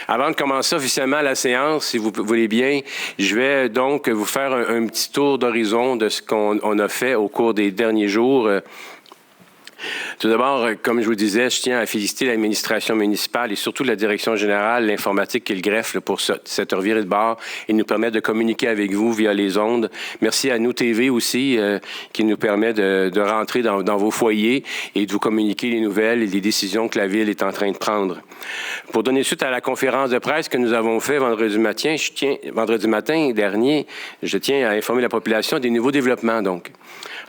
Avant de commencer officiellement la séance, si vous voulez bien, je vais donc vous faire un petit tour d'horizon de ce qu'on a fait au cours des derniers jours. Tout d'abord, comme je vous disais, je tiens à féliciter l'administration municipale et surtout la direction générale, l'informatique et le greffe pour cette revirée de bord et nous permettre de communiquer avec vous via les ondes. Merci à nous TV aussi qui nous permet de rentrer dans vos foyers et de vous communiquer les nouvelles et les décisions que la Ville est en train de prendre. Pour donner suite à la conférence de presse que nous avons faite vendredi matin dernier, je tiens à informer la population des nouveaux développements donc.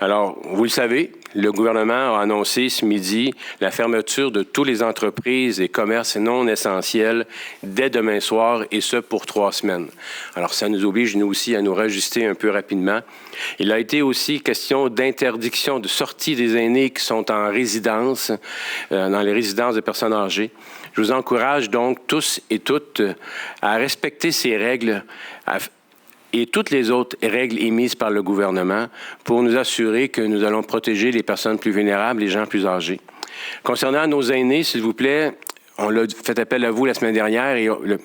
Alors, vous le savez, le gouvernement a annoncé ce midi la fermeture de toutes les entreprises et commerces non essentiels dès demain soir, et ce pour 3 semaines. Alors, ça nous oblige, nous aussi, à nous rajuster un peu rapidement. Il a été aussi question d'interdiction de sortie des aînés qui sont en résidence, dans les résidences de personnes âgées. Je vous encourage donc tous et toutes à respecter ces règles, et toutes les autres règles émises par le gouvernement pour nous assurer que nous allons protéger les personnes plus vulnérables, les gens plus âgés. Concernant nos aînés, s'il vous plaît, on l'a fait appel à vous la semaine dernière et le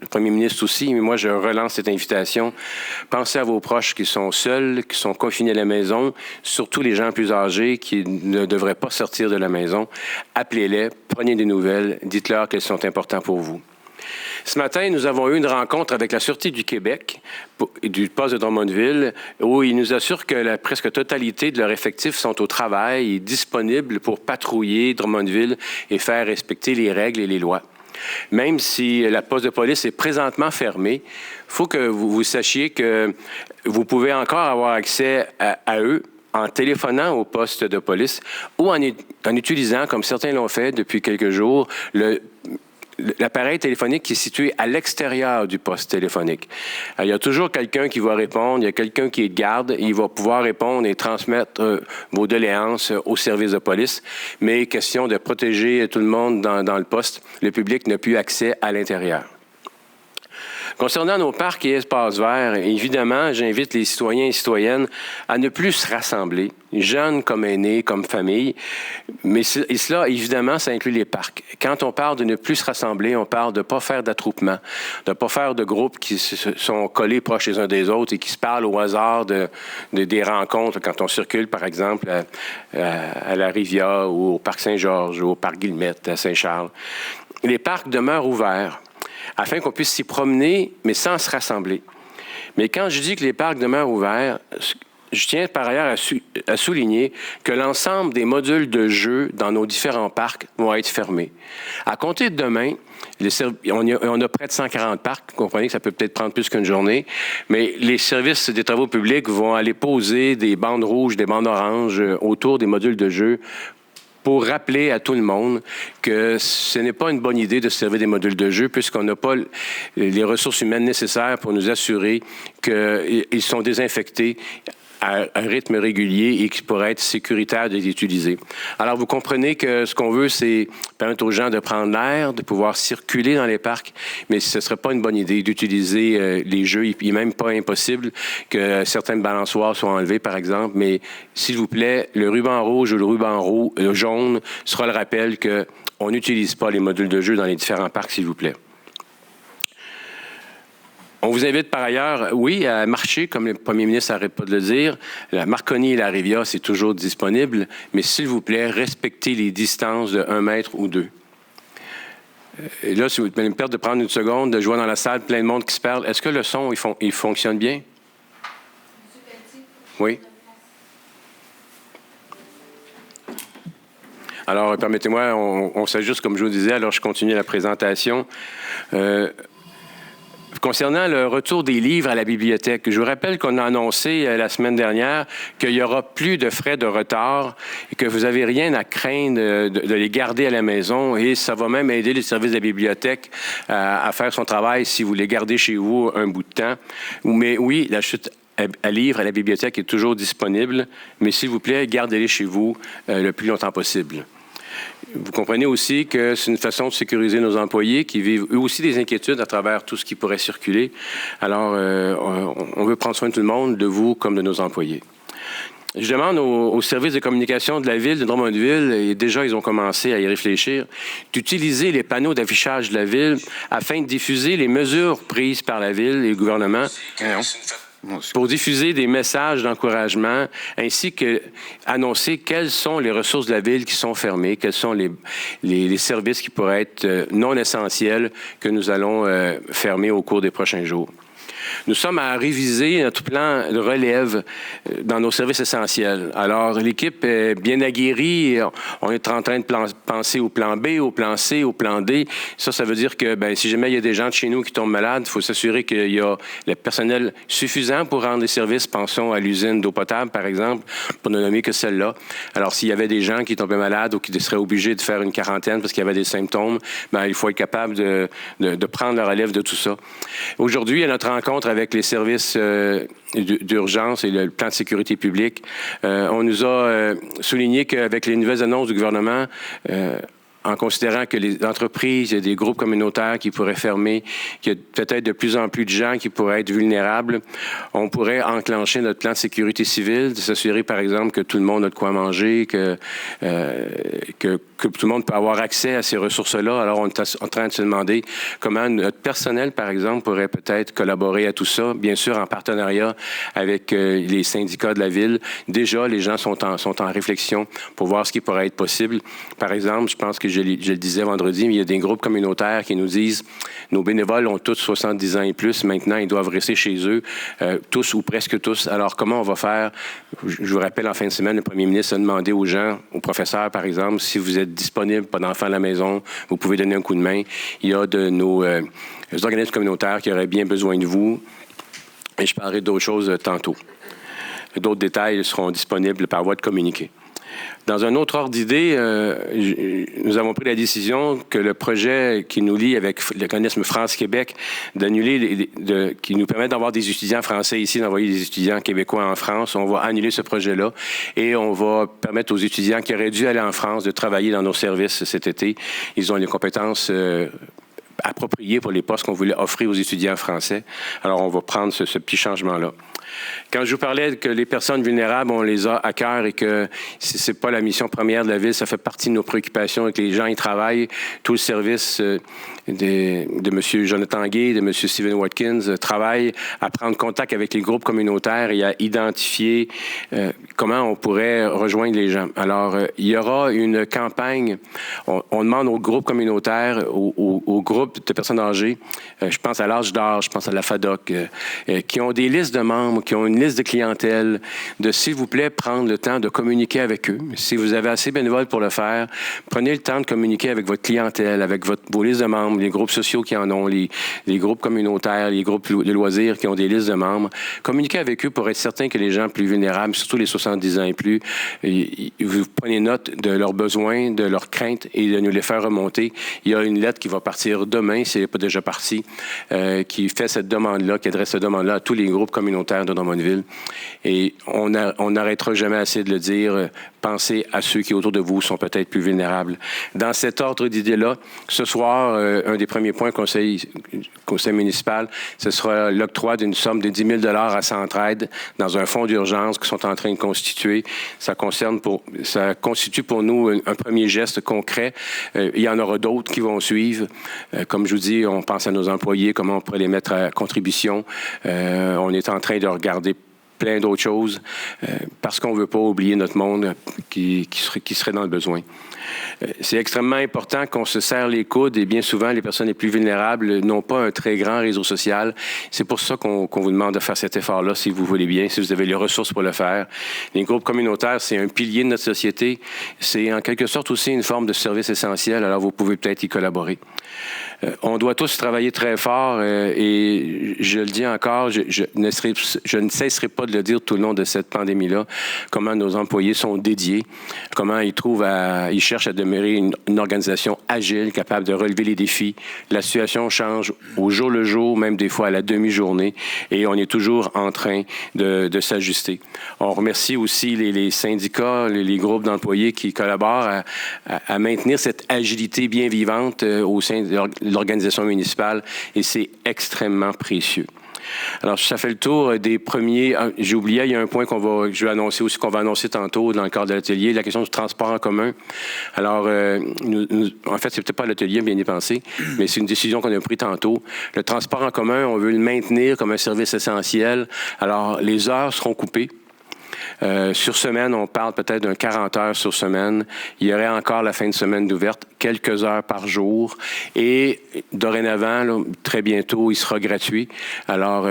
premier ministre aussi, mais moi je relance cette invitation. Pensez à vos proches qui sont seuls, qui sont confinés à la maison, surtout les gens plus âgés qui ne devraient pas sortir de la maison. Appelez-les, prenez des nouvelles, dites-leur qu'elles sont importantes pour vous. Ce matin, nous avons eu une rencontre avec la Sûreté du Québec, du poste de Drummondville, où ils nous assurent que la presque totalité de leurs effectifs sont au travail et disponibles pour patrouiller Drummondville et faire respecter les règles et les lois. Même si la poste de police est présentement fermée, il faut que vous sachiez que vous pouvez encore avoir accès à eux en téléphonant au poste de police ou en utilisant, comme certains l'ont fait depuis quelques jours, l'appareil téléphonique qui est situé à l'extérieur du poste téléphonique. Alors, il y a toujours quelqu'un qui va répondre, il y a quelqu'un qui est de garde, et il va pouvoir répondre et transmettre vos doléances au service de police. Mais question de protéger tout le monde dans le poste, le public n'a plus accès à l'intérieur. Concernant nos parcs et espaces verts, évidemment, j'invite les citoyens et citoyennes à ne plus se rassembler, jeunes comme aînés, comme familles. Et cela, évidemment, ça inclut les parcs. Quand on parle de ne plus se rassembler, on parle de ne pas faire d'attroupement, de ne pas faire de groupes qui sont collés proches les uns des autres et qui se parlent au hasard des rencontres quand on circule, par exemple, à la Riviera ou au Parc Saint-Georges ou au Parc Guillemette à Saint-Charles. Les parcs demeurent ouverts afin qu'on puisse s'y promener, mais sans se rassembler. Mais quand je dis que les parcs demeurent ouverts, je tiens par ailleurs à souligner que l'ensemble des modules de jeu dans nos différents parcs vont être fermés. À compter de demain, on a près de 140 parcs. Vous comprenez que ça peut peut-être prendre plus qu'une journée, mais les services des travaux publics vont aller poser des bandes rouges, des bandes oranges autour des modules de jeu pour rappeler à tout le monde que ce n'est pas une bonne idée de se servir des modules de jeu puisqu'on n'a pas les ressources humaines nécessaires pour nous assurer qu'ils sont désinfectés à un rythme régulier et qui pourrait être sécuritaire de les utiliser. Alors, vous comprenez que ce qu'on veut, c'est permettre aux gens de prendre l'air, de pouvoir circuler dans les parcs, mais ce ne serait pas une bonne idée d'utiliser les jeux. Il n'est même pas impossible que certaines balançoires soient enlevées, par exemple, mais s'il vous plaît, le ruban rouge ou le ruban jaune sera le rappel qu'on n'utilise pas les modules de jeu dans les différents parcs, s'il vous plaît. On vous invite par ailleurs, oui, à marcher, comme le premier ministre n'arrête pas de le dire. La Marconi et la Riviera, c'est toujours disponible, mais s'il vous plaît, respectez les distances de 1 mètre ou 2. Et là, si vous allez me permettre de prendre une seconde, de jouer dans la salle, plein de monde qui se parle, est-ce que le son, il fonctionne bien? Oui. Alors, permettez-moi, on s'ajuste, comme je vous disais, alors je continue la présentation. Concernant le retour des livres à la bibliothèque, je vous rappelle qu'on a annoncé la semaine dernière qu'il n'y aura plus de frais de retard et que vous n'avez rien à craindre de les garder à la maison et ça va même aider les services de la bibliothèque à faire son travail si vous les gardez chez vous un bout de temps. Mais oui, la chute à livres à la bibliothèque est toujours disponible, mais s'il vous plaît, gardez-les chez vous le plus longtemps possible. Vous comprenez aussi que c'est une façon de sécuriser nos employés qui vivent eux aussi des inquiétudes à travers tout ce qui pourrait circuler. Alors, on veut prendre soin de tout le monde, de vous comme de nos employés. Je demande aux services de communication de la ville de Drummondville, et déjà ils ont commencé à y réfléchir, d'utiliser les panneaux d'affichage de la ville afin de diffuser les mesures prises par la ville et le gouvernement pour diffuser des messages d'encouragement ainsi que annoncer quelles sont les ressources de la ville qui sont fermées, quels sont les services qui pourraient être non essentiels que nous allons fermer au cours des prochains jours. Nous sommes à réviser notre plan de relève dans nos services essentiels. Alors, l'équipe est bien aguerrie. On est en train de penser au plan B, au plan C, au plan D. Ça veut dire que si jamais il y a des gens de chez nous qui tombent malades, il faut s'assurer qu'il y a le personnel suffisant pour rendre les services. Pensons à l'usine d'eau potable, par exemple, pour ne nommer que celle-là. Alors, s'il y avait des gens qui tombaient malades ou qui seraient obligés de faire une quarantaine parce qu'il y avait des symptômes, il faut être capable de prendre la relève de tout ça. Aujourd'hui, à notre rencontre avec les services d'urgence et le plan de sécurité publique, on nous a souligné qu'avec les nouvelles annonces du gouvernement, en considérant que les entreprises, il y a des groupes communautaires qui pourraient fermer, qu'il y a peut-être de plus en plus de gens qui pourraient être vulnérables, on pourrait enclencher notre plan de sécurité civile, de s'assurer, par exemple, que tout le monde a de quoi manger, que tout le monde peut avoir accès à ces ressources-là. Alors, on est en train de se demander comment notre personnel, par exemple, pourrait peut-être collaborer à tout ça, bien sûr en partenariat avec les syndicats de la ville. Déjà, les gens sont en réflexion pour voir ce qui pourrait être possible. Par exemple, je pense que je le disais vendredi, mais il y a des groupes communautaires qui nous disent nos bénévoles ont tous 70 ans et plus. Maintenant, ils doivent rester chez eux, tous ou presque tous. Alors, comment on va faire? Je vous rappelle, en fin de semaine, le premier ministre a demandé aux gens, aux professeurs, par exemple, si vous êtes disponible, pas d'enfants à la maison, vous pouvez donner un coup de main. Il y a de nos organismes communautaires qui auraient bien besoin de vous. Et je parlerai d'autres choses tantôt. D'autres détails seront disponibles par voie de communiqué. Dans un autre ordre d'idée, nous avons pris la décision que le projet qui nous lie avec l'organisme France-Québec d'annuler, qui nous permet d'avoir des étudiants français ici, d'envoyer des étudiants québécois en France, on va annuler ce projet-là et on va permettre aux étudiants qui auraient dû aller en France de travailler dans nos services cet été. Ils ont les compétences appropriées pour les postes qu'on voulait offrir aux étudiants français. Alors, on va prendre ce petit changement-là. Quand je vous parlais que les personnes vulnérables, on les a à cœur et que c'est pas la mission première de la ville, ça fait partie de nos préoccupations et que les gens y travaillent. Tout le service de M. Jonathan Gay, de M. Stephen Watkins travaille à prendre contact avec les groupes communautaires et à identifier comment on pourrait rejoindre les gens. Alors, il y aura une campagne. On demande aux groupes communautaires, aux groupes de personnes âgées, je pense à l'âge d'or, je pense à la FADOC, qui ont des listes de membres, qui ont une liste de clientèle, de s'il vous plaît prendre le temps de communiquer avec eux. Si vous avez assez bénévoles pour le faire, prenez le temps de communiquer avec votre clientèle, avec vos listes de membres, les groupes sociaux qui en ont, les groupes communautaires, les groupes de loisirs qui ont des listes de membres. Communiquez avec eux pour être certain que les gens plus vulnérables, surtout les 70 ans et plus, vous prenez note de leurs besoins, de leurs craintes et de nous les faire remonter. Il y a une lettre qui va partir demain, si elle n'est pas déjà partie, qui fait cette demande-là, qui adresse cette demande-là à tous les groupes communautaires de Drummondville. Et on n'arrêtera jamais assez de le dire. Pensez à ceux qui, autour de vous, sont peut-être plus vulnérables. Dans cet ordre d'idées-là, ce soir, un des premiers points conseil municipal, ce sera l'octroi d'une somme de 10 000 à Centraide dans un fonds d'urgence qu'ils sont en train de constituer. Ça constitue pour nous un premier geste concret. Il y en aura d'autres qui vont suivre. Comme je vous dis, on pense à nos employés, comment on pourrait les mettre à contribution. On est en train de regarder plein d'autres choses parce qu'on ne veut pas oublier notre monde qui serait dans le besoin. C'est extrêmement important qu'on se serre les coudes et bien souvent, les personnes les plus vulnérables n'ont pas un très grand réseau social. C'est pour ça qu'on vous demande de faire cet effort-là, si vous voulez bien, si vous avez les ressources pour le faire. Les groupes communautaires, c'est un pilier de notre société. C'est en quelque sorte aussi une forme de service essentiel, alors vous pouvez peut-être y collaborer. On doit tous travailler très fort et je le dis encore, je ne cesserai pas de le dire tout le long de cette pandémie-là, comment nos employés sont dédiés, comment ils cherchent à demeurer une organisation agile, capable de relever les défis. La situation change au jour le jour, même des fois à la demi-journée, et on est toujours en train de s'ajuster. On remercie aussi les syndicats, les groupes d'employés qui collaborent à maintenir cette agilité bien vivante au sein de l'organisation municipale, et c'est extrêmement précieux. Alors, ça fait le tour des premiers. J'ai oublié, il y a un point je vais annoncer aussi, qu'on va annoncer tantôt dans le cadre de l'atelier, la question du transport en commun. Alors, en fait, c'est peut-être pas l'atelier, bien y penser, mais c'est une décision qu'on a prise tantôt. Le transport en commun, on veut le maintenir comme un service essentiel. Alors, les heures seront coupées. Sur semaine, on parle peut-être d'un 40 heures sur semaine. Il y aurait encore la fin de semaine d'ouverte, quelques heures par jour. Et dorénavant, là, très bientôt, il sera gratuit. Alors,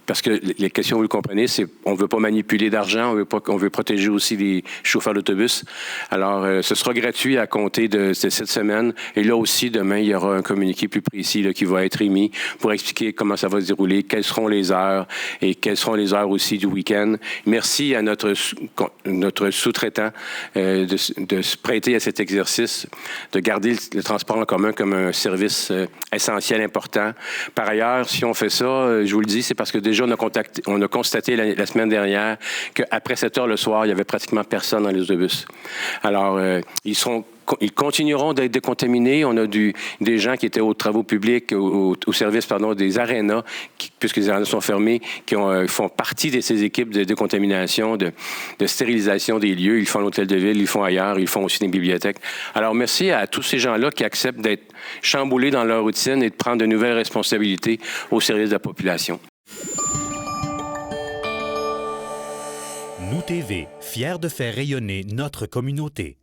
parce que les questions, vous le comprenez, c'est on ne veut pas manipuler d'argent, on veut protéger aussi les chauffeurs d'autobus. Alors, ce sera gratuit à compter de cette semaine. Et là aussi, demain, il y aura un communiqué plus précis là, qui va être émis pour expliquer comment ça va se dérouler, quelles seront les heures et quelles seront les heures aussi du week-end. Merci à notre sous-traitant de se prêter à cet exercice, de garder le transport en commun comme un service essentiel, important. Par ailleurs, si on fait ça, je vous le dis, c'est parce que déjà, on a constaté la semaine dernière qu'après 7 heures le soir, il n'y avait pratiquement personne dans les autobus. Alors, ils continueront d'être décontaminés. On a des gens qui étaient aux travaux publics, au service, des arénas, puisque les arénas sont fermés, qui font partie de ces équipes de décontamination, de stérilisation des lieux. Ils font à l'hôtel de ville, ils font ailleurs, ils font aussi des bibliothèques. Alors, merci à tous ces gens-là qui acceptent d'être chamboulés dans leur routine et de prendre de nouvelles responsabilités au service de la population. Nous TV, fiers de faire rayonner notre communauté.